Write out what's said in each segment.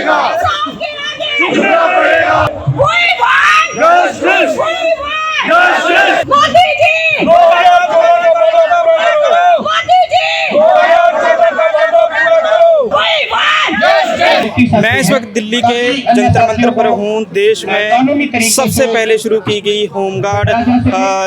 पड़ेगा, झुकना पड़ेगा। Justice, justice. मोदी जी, मोदी जी, मैं इस वक्त दिल्ली के जंतर मंतर पर हूँ। देश में सबसे पहले शुरू की गई होमगार्ड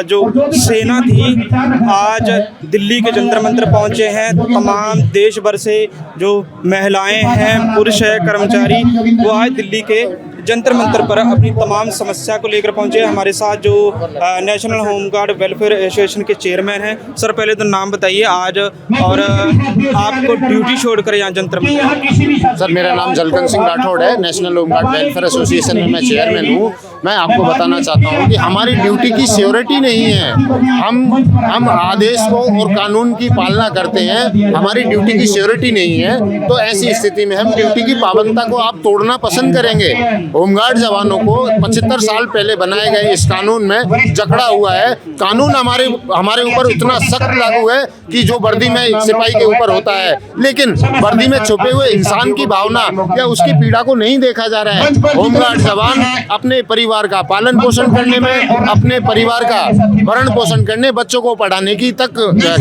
जो सेना थी, आज दिल्ली के जंतर मंतर पहुँचे हैं। तमाम देश भर से जो महिलाएं हैं, पुरुष है, कर्मचारी, वो आज दिल्ली के जंतर मंतर पर अपनी तमाम समस्या को लेकर पहुंचे। हमारे साथ जो नेशनल होमगार्ड वेलफेयर एसोसिएशन के चेयरमैन हैं। सर, पहले तो नाम बताइए आज, और आपको ड्यूटी छोड़कर यहाँ जंतर मंतर। सर, मेरा नाम जलकन सिंह राठौड़ है। नेशनल होमगार्ड वेलफेयर एसोसिएशन में मैं चेयरमैन हूँ। मैं आपको बताना चाहता हूँ कि हमारी ड्यूटी की सिक्योरिटी नहीं है। हम आदेश को और कानून की पालना करते हैं, हमारी ड्यूटी की सिक्योरिटी नहीं है। तो ऐसी स्थिति में हम ड्यूटी की पाबंदता को आप तोड़ना पसंद करेंगे। होमगार्ड जवानों को 75 साल पहले बनाए गए इस कानून में जकड़ा हुआ है। कानून हमारे ऊपर इतना सख्त लागू है कि जो वर्दी में सिपाही के ऊपर होता है, लेकिन वर्दी में छुपे हुए इंसान की भावना या उसकी पीड़ा को नहीं देखा जा रहा है। होमगार्ड जवान अपने परिवार का पालन पोषण करने में, अपने परिवार का भरण पोषण करने, बच्चों को पढ़ाने की तक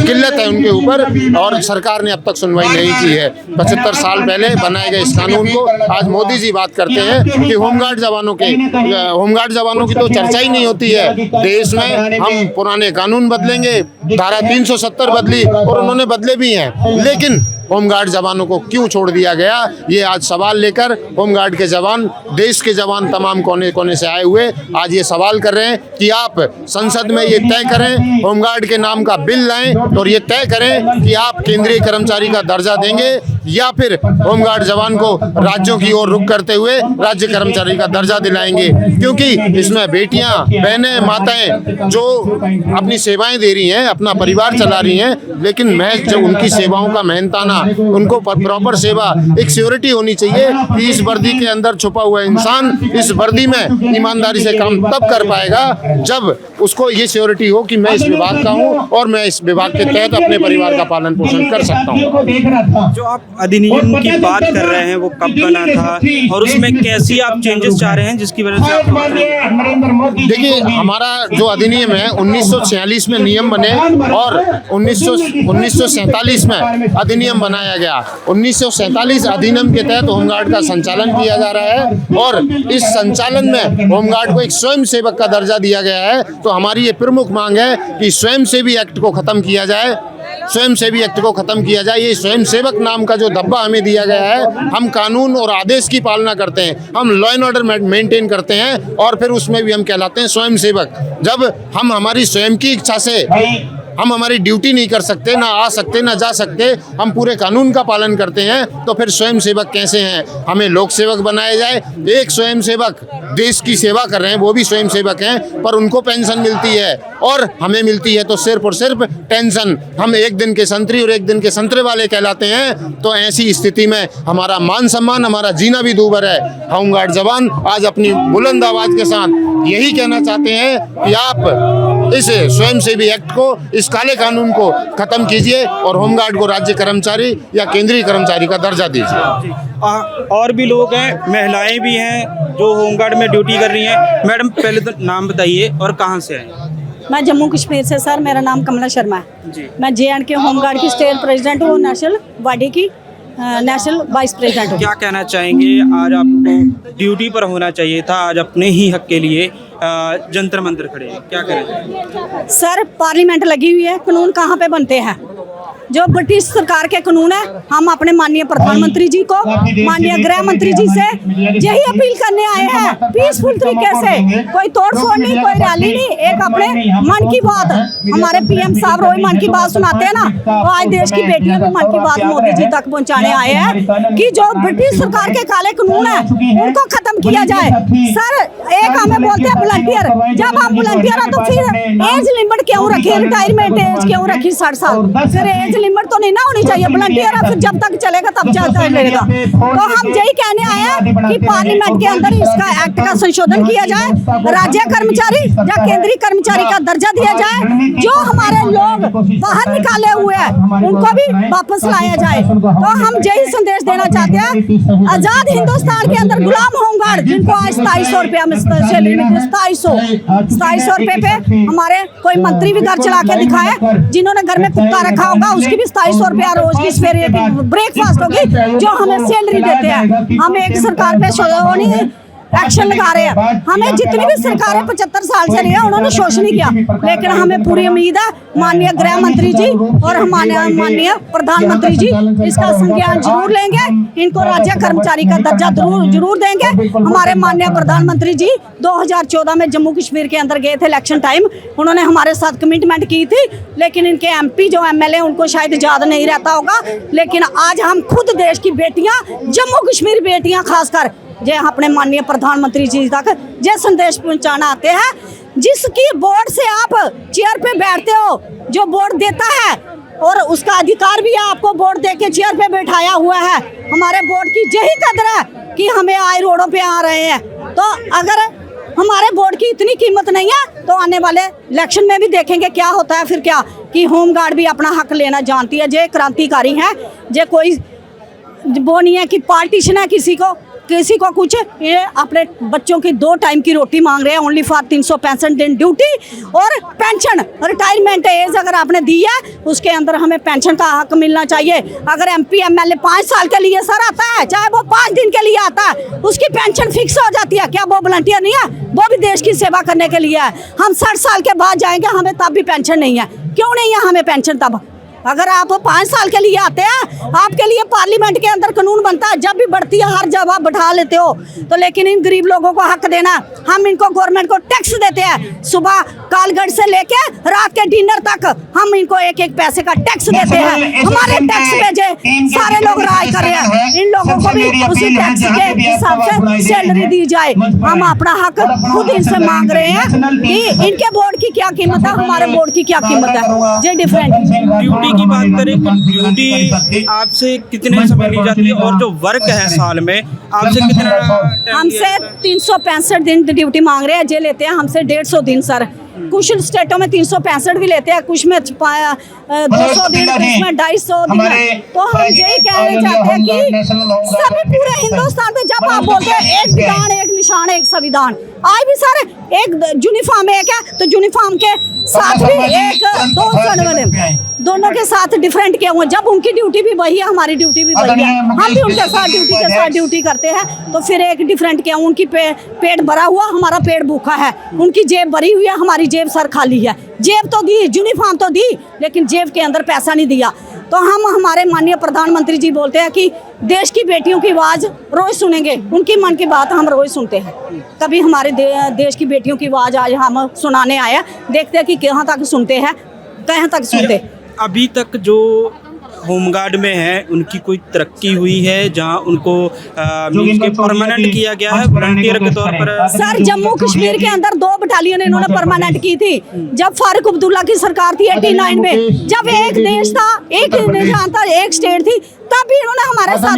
किल्लत है उनके ऊपर, और सरकार ने अब तक सुनवाई नहीं की है। 75 साल पहले बनाए गए इस कानून को आज मोदी जी बात करते हैं कि होमगार्ड जवानों की तो चर्चा ही नहीं होती है। देश में हम पुराने कानून बदलेंगे, धारा 370 बदली और उन्होंने बदले भी हैं, लेकिन होमगार्ड जवानों को क्यों छोड़ दिया गया, ये आज सवाल लेकर होमगार्ड के जवान, देश के जवान तमाम कोने कोने से आए हुए आज ये सवाल कर रहे हैं कि आप संसद में ये तय करें, होमगार्ड के नाम का बिल लाएं और ये तय करें कि आप केंद्रीय कर्मचारी का दर्जा देंगे या फिर होमगार्ड जवान को राज्यों की ओर रुख करते हुए राज्य कर्मचारी का दर्जा दिलाएंगे। क्योंकि इसमें बेटियां, बहनें, माताएं जो अपनी सेवाएं दे रही हैं, अपना परिवार चला रही हैं, लेकिन मैं जो उनकी सेवाओं का मेहनताना, उनको प्रॉपर सेवा, एक सिक्योरिटी होनी चाहिए कि इस वर्दी के अंदर छुपा हुआ इंसान इस वर्दी में ईमानदारी से काम तब कर पाएगा जब उसको ये सिक्योरिटी हो कि मैं इस विभाग का हूँ और मैं इस विभाग के तहत अपने परिवार का पालन पोषण कर सकता हूँ। जो आप अधिनियम की बात कर रहे हैं वो कब बना था और उसमें कैसी आप चेंजेस चाह रहे हैं जिसकी वजह से आप? देखिए, हमारा जो अधिनियम है 1946 में नियम बने और 1947 में अधिनियम बनाया गया। 1947 अधिनियम के तहत होमगार्ड का संचालन किया जा रहा है और इस संचालन में होमगार्ड को एक स्वयं सेवक का दर्जा दिया गया है। तो हमारी ये प्रमुख मांग है कि स्वयं सेवी एक्ट को खत्म किया जाए, स्वयं सेवी एक्ट को खत्म किया जाए। ये स्वयं सेवक नाम का जो धब्बा हमें दिया गया है, हम कानून और आदेश की पालना करते हैं, हम लॉ एंड ऑर्डर मेंटेन करते हैं और फिर उसमें भी हम कहलाते हैं स्वयं सेवक। जब हम हमारी स्वयं की इच्छा से हम हमारी ड्यूटी नहीं कर सकते, ना आ सकते, ना जा सकते, हम पूरे कानून का पालन करते हैं, तो फिर स्वयं सेवक कैसे हैं? हमें लोक सेवक बनाया जाए। एक स्वयं सेवक देश की सेवा कर रहे हैं, वो भी स्वयं सेवक हैं, पर उनको पेंशन मिलती है और हमें मिलती है तो सिर्फ और सिर्फ टेंशन। हम एक दिन के संतरी और एक दिन के संतरे वाले कहलाते हैं। तो ऐसी स्थिति में हमारा मान सम्मान, हमारा जीना भी दूभर है। होमगार्ड जवान आज अपनी बुलंद आवाज के साथ यही कहना चाहते हैं कि आप इस स्वयं सेवी एक्ट को, इस काले कानून को खत्म कीजिए और होमगार्ड को राज्य कर्मचारी या केंद्रीय कर्मचारी का दर्जा दीजिए। और भी लोग हैं, महिलाएं भी हैं जो होमगार्ड में ड्यूटी कर रही हैं। मैडम, पहले तो नाम बताइए और कहाँ से हैं? मैं जम्मू कश्मीर से सर, मेरा नाम कमला शर्मा है जी। मैं JNK होमगार्ड की स्टेट प्रेसिडेंट हूँ, नेशनल बॉडी की नेशनल वाइस प्रेसिडेंट हूँ। क्या कहना चाहेंगे? आज आपको ड्यूटी पर होना चाहिए था, आज अपने ही हक के लिए जंतर मंतर खड़े हैं, क्या कहना चाहेंगे? सर, पार्लियामेंट लगी हुई है, कानून कहाँ पे बनते हैं? जो ब्रिटिश सरकार के कानून है, हम अपने माननीय प्रधानमंत्री जी को, माननीय गृह मंत्री जी से यही अपील करने आए हैं, पीसफुल तरीके से, कोई तोड़फोड़ नहीं, कोई रैली नहीं, एक अपने मन की बात। हमारे PM साहब रोज मन की बात सुनाते हैं ना, तो आज देश की बेटियां भी मन की बात मोदी जी तक पहुंचाने आए हैं कि जो ब्रिटिश सरकार के काले कानून है उनको खत्म किया जाए। सर, एक हमें बोलते हैं वॉलंटियर, जब हम वॉलंटियर हैं तो फिर एज लिमिट क्यों रखी, रिटायरमेंट एज क्यों रखी 60 साल? फिर एज लिमिट तो नहीं ना होनी चाहिए, वॉलंटियर है, फिर जब तक चलेगा तब चलेगा। तो हम यही कहने आए हैं कि पार्लियामेंट के अंदर इसका एक्ट का संशोधन किया जाए, राज्य कर्मचारी या केंद्रीय कर्मचारी का दर्जा दिया जाए, जो हमारे लोग बाहर निकाले हुए हैं उनको भी वापस लाया जाए। तो हम यही संदेश देना चाहते हैं, आजाद हिंदुस्तान के अंदर गुलाम होमगार्ड जिनको आज 2700 रुपया में सैलरी मिलती है, 2700 रुपए पे हमारे कोई मंत्री भी घर चला के दिखाए, जिन्होंने घर में कुत्ता रखा होगा उसकी भी 2700 रुपया रोज की सवेरे ब्रेकफास्ट होगी, जो हमें सैलरी देते हैं। हम एक सरकार पे एक्शन लगा रहे हैं। हमें जितनी भी सरकारें 75 साल से रही है उन्होंने शोषण नहीं किया, लेकिन हमें पूरी उम्मीद है माननीय गृह मंत्री जी और हमारे माननीय प्रधानमंत्री जी इसका संज्ञान जरूर लेंगे, इनको राज्य कर्मचारी का दर्जा जरूर देंगे। हमारे माननीय प्रधानमंत्री जी 2014 में जम्मू कश्मीर के अंदर गए थे इलेक्शन टाइम, उन्होंने हमारे साथ कमिटमेंट की थी, लेकिन इनके MP जो MLA उनको शायद याद नहीं रहता होगा, लेकिन आज हम खुद देश की बेटियां, जम्मू कश्मीर बेटियां खासकर जे अपने माननीय प्रधानमंत्री जी तक जे संदेश पहुंचाना आते हैं, जिसकी बोर्ड से आप चेयर पे बैठते हो, जो बोर्ड देता है और उसका अधिकार भी आपको बोर्ड दे के चेयर पे बैठाया हुआ है। हमारे बोर्ड की यही कदर है कि हमें आए रोडों पे आ रहे हैं। तो अगर हमारे बोर्ड की इतनी कीमत नहीं है तो आने वाले इलेक्शन में भी देखेंगे क्या होता है। फिर क्या कि होमगार्ड भी अपना हक लेना जानती है, जे क्रांतिकारी है, जे कोई वो नहीं है कि पार्टीशन है किसी को कुछ, ये अपने बच्चों की 2 टाइम की रोटी मांग रहे हैं, ओनली फॉर 365 दिन ड्यूटी और पेंशन। रिटायरमेंट एज अगर आपने दी है उसके अंदर हमें पेंशन का हक मिलना चाहिए। अगर MP MLA 5 साल के लिए सर आता है, चाहे वो 5 दिन के लिए आता है, उसकी पेंशन फिक्स हो जाती है। क्या वो वॉलंटियर नहीं है? वो भी देश की सेवा करने के लिए है। हम 60 साल के बाद जाएंगे, हमें तब भी पेंशन नहीं है। क्यों नहीं है हमें पेंशन तब? अगर आप 5 साल के लिए आते हैं, आपके लिए पार्लियामेंट के अंदर कानून बनता है, जब भी बढ़ती है हर जगह आप बैठा लेते हो। तो लेकिन इन गरीब लोगों को हक देना, हम इनको गवर्नमेंट को टैक्स देते हैं, सुबह कालगढ़ से लेके रात के डिनर तक हम इनको एक पैसे का टैक्स देते हैं। हमारे टैक्स पे जे सारे लोग राज कर रहे हैं, इन लोगों को भी उसी टैक्स के हिसाब से सैलरी दी जाए। हम अपना हक खुद इनसे मांग रहे हैं कि इनके बोर्ड की क्या कीमत है, हमारे बोर्ड की क्या कीमत है, ये डिफरेंट। की बात करें, ड्यूटी आपसे कितने समय ली जाती है और जो वर्क है साल में आपसे कितना टाइम? हमसे 365 दिन ड्यूटी मांग रहे हैं, जे लेते हैं हमसे 150 दिन सर। कुछ स्टेटों में 365 भी लेते हैं, कुछ में 200 दिन, कुछ में 250 दिन। तो हम यही कहना चाहते हैं कि सभी पूरे हिंदुस्तान में जब आप बोलते हैं एक विधान एक निशान एक संविधान, आज भी सर एक यूनिफॉर्म एक है तो यूनिफॉर्म के साथ भी एक दोनों के साथ डिफरेंट किया हुआ। जब उनकी ड्यूटी भी वही है, हमारी ड्यूटी भी वही है, हम भी उनके साथ ड्यूटी करते हैं, तो फिर एक डिफरेंट किया। उनकी पेट भरा हुआ, हमारा पेट भूखा है। उनकी जेब भरी हुई है, हमारी जेब सर खाली है। जेब तो दी, यूनिफॉर्म तो दी, लेकिन जेब के अंदर पैसा नहीं दिया। तो हम हमारे माननीय प्रधानमंत्री जी बोलते हैं कि देश की बेटियों की आवाज़ रोज सुनेंगे, उनकी मन की बात हम रोज सुनते हैं। कभी हमारे देश की बेटियों की आवाज़ आज हम सुनाने आए, देखते हैं कि कहाँ तक सुनते हैं, कहाँ तक सुनते। अभी तक जो होमगार्ड में है उनकी कोई तरक्की हुई है जहां उनको परमानेंट किया गया है वॉलंटियर के तौर पर? सर जम्मू कश्मीर के अंदर 2 बटालियन इन्होंने परमानेंट की थी जब फारूक अब्दुल्ला की सरकार थी 89 में, जब एक देश था, एक निशान था, एक स्टेट थी, तब भी इन्होंने हमारे साथ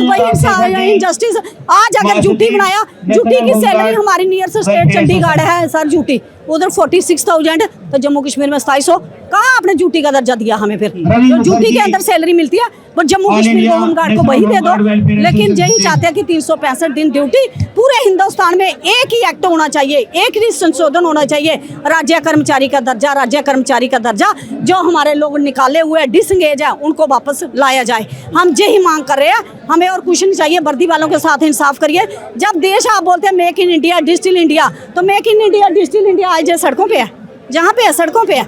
वही इनजस्टिस। आज अगर ड्यूटी बनाया, ड्यूटी की सैलरी हमारी नियर से स्टेट चंडीगढ़ है सर, ड्यूटी उधर 46,000, तो जम्मू कश्मीर में 2700। कहाँ आपने ड्यूटी का दर्जा दिया हमें? फिर जो ड्यूटी के अंदर सैलरी मिलती है वो जम्मू कश्मीर को होमगार्ड को वही दे दो। लेकिन यही चाहते हैं कि 365 दिन ड्यूटी पूरे हिंदुस्तान में एक ही एक्ट होना चाहिए, एक ही संशोधन होना चाहिए, राज्य कर्मचारी का दर्जा, राज्य कर्मचारी का दर्जा। जो हमारे लोग निकाले हुए डिसंगेज है उनको वापस लाया जाए। हम यही मांग कर रहे हैं, हमें और कुछ नहीं चाहिए। वर्दी वालों के साथ इंसाफ करिए। जब देश आप बोलते हैं make in India, digital India, तो make in India, digital India आज सड़कों पे है, जहाँ पे है सड़कों पे है।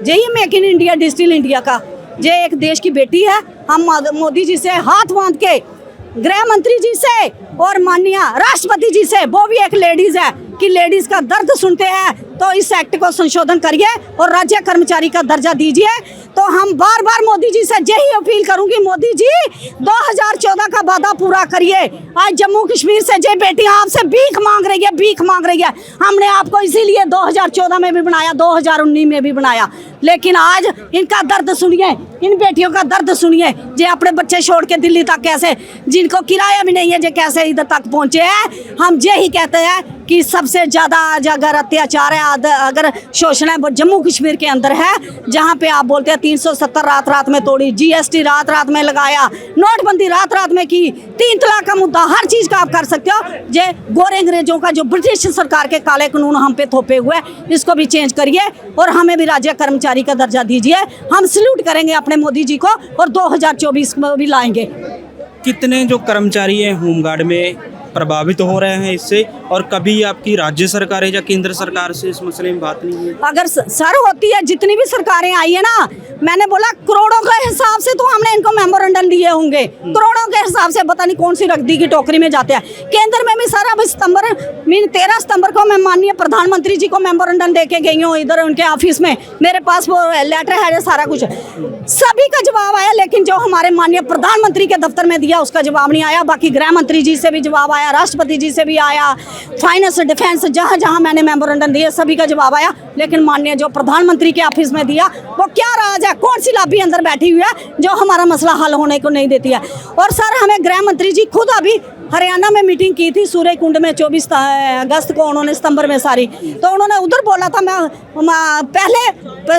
यही make in India, digital India का ये एक देश की बेटी है। हम मोदी जी से हाथ बांध के, गृह मंत्री जी से और माननीय राष्ट्रपति जी से, वो भी एक लेडीज है, कि लेडीज का दर्द सुनते हैं, तो इस एक्ट को संशोधन करिए और राज्य कर्मचारी का दर्जा दीजिए। तो हम बार बार मोदी जी से यही अपील करूंगी, मोदी जी 2014 का वादा पूरा करिए। आज जम्मू कश्मीर से जो बेटियां आपसे भीख मांग रही है, भीख मांग रही है। हमने आपको इसीलिए 2014 में भी बनाया, 2019 में भी बनाया, लेकिन आज इनका दर्द सुनिए, इन बेटियों का दर्द सुनिए, जो अपने बच्चे छोड़ के दिल्ली तक कैसे, जिनको किराया भी नहीं है, जो कैसे इधर तक पहुंचे हैं। हम यही कहते हैं कि सबसे ज़्यादा आज अगर अत्याचार है, अगर शोषण है, वो जम्मू कश्मीर के अंदर है, जहाँ पे आप बोलते हैं 370 रात रात में तोड़ी, GST रात रात में लगाया, नोटबंदी रात रात में की, 3 तलाक का मुद्दा, हर चीज़ का आप कर सकते हो। जे गोरे अंग्रेजों का जो ब्रिटिश सरकार के काले कानून हम पे थोपे हुए, इसको भी चेंज करिए और हमें भी राज्य कर्मचारी का दर्जा दीजिए। हम सल्यूट करेंगे अपने मोदी जी को और 2024 में भी लाएंगे। कितने जो कर्मचारी हैं होमगार्ड में प्रभावित हो रहे हैं इससे, और कभी आपकी राज्य सरकार या केंद्र सरकार से इस मसले में बात नहीं हुई? अगर सर होती है, जितनी भी सरकारें आई है ना, मैंने बोला करोड़ों के हिसाब से तो हमने इनको मेमोरेंडम दिए होंगे, करोड़ों के हिसाब से, पता नहीं कौन सी रद्दी की टोकरी में जाते हैं। केंद्र में भी सर अब 13 सितंबर को मैं माननीय प्रधानमंत्री जी को मेमोरेंडम दे के गई हूँ, इधर उनके ऑफिस में मेरे पास वो लेटर है, सारा कुछ सभी का जवाब आया, लेकिन जो हमारे माननीय प्रधानमंत्री के दफ्तर में दिया उसका जवाब नहीं आया। बाकी गृह मंत्री जी से भी जवाब आया, राष्ट्रपति जी से भी आया, फाइनेंस डिफेंस जहां जहां मैंने मेमोरेंडम दिए सभी का जवाब आया, लेकिन माननीय जो प्रधानमंत्री के ऑफिस में दिया वो क्या राज है, कौन सी लॉबी अंदर बैठी हुई है जो हमारा मसला हल होने को नहीं देती है। और सर हमें गृह मंत्री जी खुद अभी हरियाणा में मीटिंग की थी सूर्य कुंड में 24 अगस्त को, उन्होंने सितंबर में सारी, तो उन्होंने उधर बोला था मैं पहले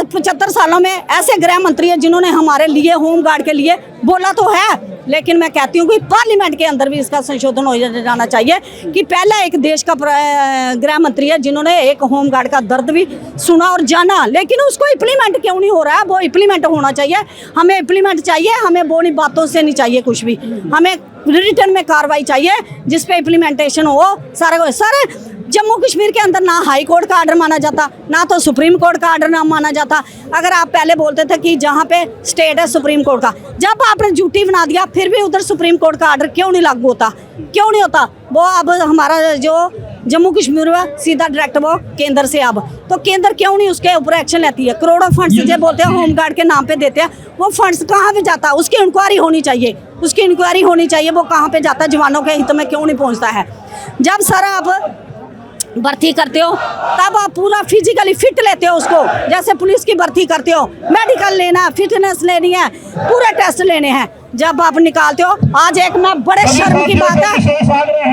75 सालों में ऐसे गृह मंत्री हैं जिन्होंने हमारे लिए होमगार्ड के लिए बोला तो है, लेकिन मैं कहती हूँ कि पार्लियामेंट के अंदर भी इसका संशोधन हो जाना चाहिए कि पहला एक देश का गृह मंत्री है जिन्होंने एक होमगार्ड का दर्द भी सुना और जाना, लेकिन उसको इम्प्लीमेंट क्यों नहीं हो रहा है? वो इम्प्लीमेंट होना चाहिए, हमें इम्प्लीमेंट चाहिए, हमें बोली बातों से नहीं चाहिए कुछ भी, हमें रिटर्न में कार्रवाई चाहिए जिस पे इम्प्लीमेंटेशन हो सारा। सर जम्मू कश्मीर के अंदर ना हाई कोर्ट का आर्डर माना जाता, ना तो सुप्रीम कोर्ट का आर्डर ना माना जाता। अगर आप पहले बोलते थे कि जहाँ पे स्टेट है सुप्रीम कोर्ट का, जब आपने ड्यूटी बना दिया फिर भी उधर सुप्रीम कोर्ट का आर्डर क्यों नहीं लागू होता, क्यों नहीं होता? वो अब हमारा जो जम्मू कश्मीर में सीधा डायरेक्ट वो केंद्र से, अब तो केंद्र क्यों नहीं उसके ऊपर एक्शन लेती है? करोड़ों फंड्स जो बोलते हैं होमगार्ड के नाम पे देते हैं, वो फंड्स कहाँ पे जाता है? उसकी इंक्वायरी होनी चाहिए, उसकी इंक्वायरी होनी चाहिए, वो कहाँ पे जाता है, जवानों के हित में क्यों नहीं पहुँचता है? जब सर आप भर्ती करते हो तब आप पूरा फिजिकली फिट लेते हो उसको, जैसे पुलिस की भर्ती करते हो, मेडिकल लेना है, फिटनेस लेनी है, पूरे टेस्ट लेने हैं, जब आप निकालते हो। आज एक मैं बड़े शर्म की बात है,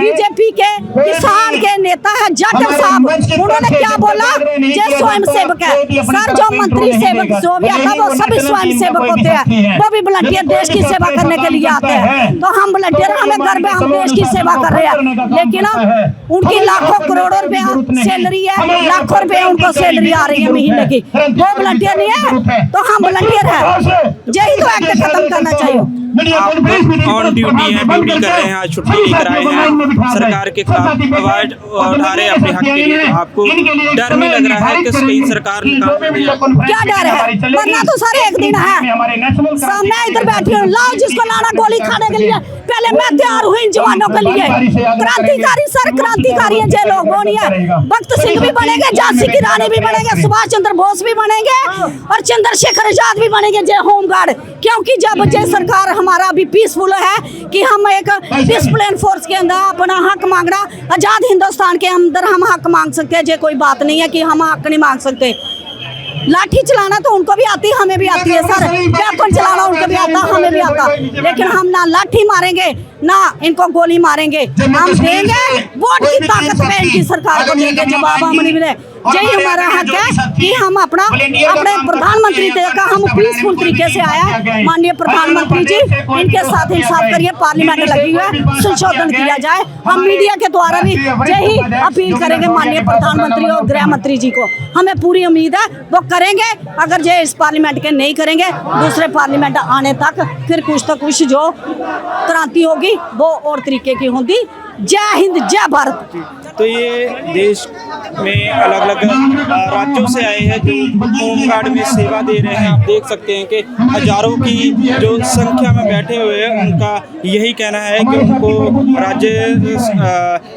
बीजेपी के किसान के नेता है जाटव साहब, उन्होंने क्या बोला, जो स्वयं सेवक है सर, जो मंत्री सेवक जो भी आता है वो सभी स्वयं सेवक होते हैं, वो भी वॉलंटियर देश की सेवा करने के लिए आते हैं। तो हम वॉलंटियर, हमें घर में हम देश की सेवा कर रहे हैं, लेकिन उनकी लाखों करोड़ों रुपया सैलरी है, लाखों रुपए उनको सैलरी आ रही है महीने की, वो वॉलंटियर नहीं है तो हम वॉलंटियर है। यही तो एक्ट खत्म करना चाहिए। आप ऑन ड्यूटी हैं, ड्यूटी कर रहे हैं, आज छुट्टी लेकर आए हैं, सरकार के खिलाफ आवाज उठा रहे हैं अपने हक के लिए, तो आपको डर नहीं लग रहा है कि कहीं सरकार क्या डर है? मरना तो सारे एक दिन है, सामने इधर बैठी हूँ, लाओ जिसको लाना गोली खाने के लिए, पहले मैं तैयार हुई इन जवानों के लिए। क्रांतिकारी सर, क्रांतिकारी है जो लोग, वो नहीं है। भगत सिंह भी बनेंगे, झांसी की रानी भी बनेंगे, सुभाष चंद्र बोस भी बनेंगे और चंद्रशेखर आजाद भी बनेंगे जय होमगार्ड, क्योंकि जब जय सरकार हमारा अभी पीसफुल है कि हम एक डिसिप्लिन फोर्स के अंदर अपना हक मांगना, आजाद हिंदुस्तान के अंदर हम हक मांग सकते हैं, जो कोई बात नहीं है कि हम हक नहीं मांग सकते। लाठी चलाना तो उनको भी आती है, हमें भी आती है सर, वेपन चलाना उनको भी आता, हमें भी आता, लेकिन हम ना लाठी मारेंगे ना इनको गोली मारेंगे, हम देंगे वोट की ताकत पे इनकी सरकार को देंगे जवाब हम नहीं मिले। यही हमारा हक है कि हम अपने प्रधानमंत्री का हम पीसफुल तरीके से आया, माननीय प्रधानमंत्री जी इनके साथ इंसाफ करिए, पार्लियामेंट लगी हुई है, संशोधन किया जाए। हम मीडिया के द्वारा भी यही अपील करेंगे माननीय प्रधानमंत्री और गृह मंत्री जी को, हमें पूरी उम्मीद है वो करेंगे। अगर जो इस पार्लियामेंट के नहीं करेंगे, दूसरे पार्लियामेंट आने तक फिर कुछ तो कुछ जो क्रांति होगी वो और तरीके की होगी। जय हिंद, जय भारत। तो ये देश में अलग अलग राज्यों से आए हैं जो होमगार्ड में सेवा दे रहे हैं। आप देख सकते हैं कि हजारों की जो संख्या में बैठे हुए हैं, उनका यही कहना है कि उनको राज्य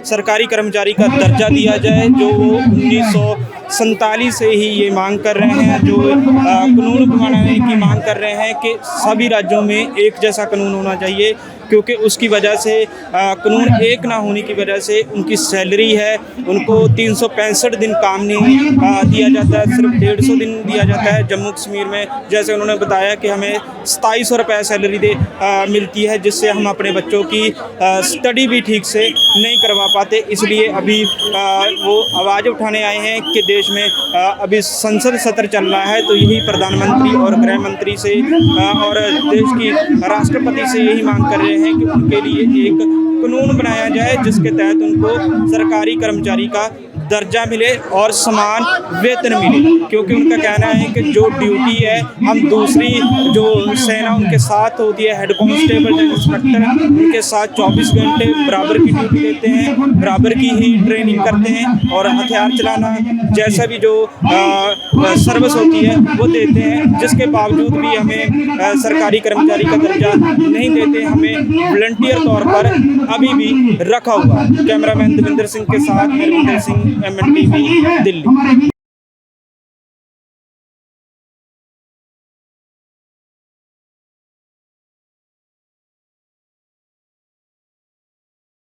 सरकारी कर्मचारी का दर्जा दिया जाए, जो वो 1947 से ही ये मांग कर रहे हैं, जो कानून बनाने की मांग कर रहे हैं कि सभी राज्यों में एक जैसा कानून होना चाहिए, क्योंकि उसकी वजह से कानून एक ना होने की वजह से उनकी सैलरी है, उनको 365 दिन काम नहीं दिया जाता है, सिर्फ 150 दिन दिया जाता है। जम्मू कश्मीर में जैसे उन्होंने बताया कि हमें 2700 रुपये सैलरी मिलती है, जिससे हम अपने बच्चों की स्टडी भी ठीक से नहीं करवा पाते। इसलिए अभी वो आवाज़ उठाने आए हैं कि देश में अभी संसद सत्र चल रहा है, तो यही प्रधानमंत्री और गृह मंत्री से और देश की राष्ट्रपति से यही मांग कर रहे हैं कि उनके लिए एक कानून बनाया जाए जिसके तहत उनको सरकारी कर्मचारी का दर्जा मिले और समान वेतन मिले, क्योंकि उनका कहना है कि जो ड्यूटी है हम दूसरी जो सेना उनके साथ होती है, हेड कांस्टेबल इंस्पेक्टर, उनके साथ 24 घंटे बराबर की ड्यूटी देते हैं, बराबर की ही ट्रेनिंग करते हैं और हथियार चलाना जैसा भी जो सर्विस होती है वो देते हैं, जिसके बावजूद भी हमें सरकारी कर्मचारी का दर्जा नहीं देते, हमें वॉलंटियर तौर पर अभी भी रखा हुआ। कैमरामैन देवेंद्र सिंह के साथ मैं सिंह, MNTV, दिल्ली।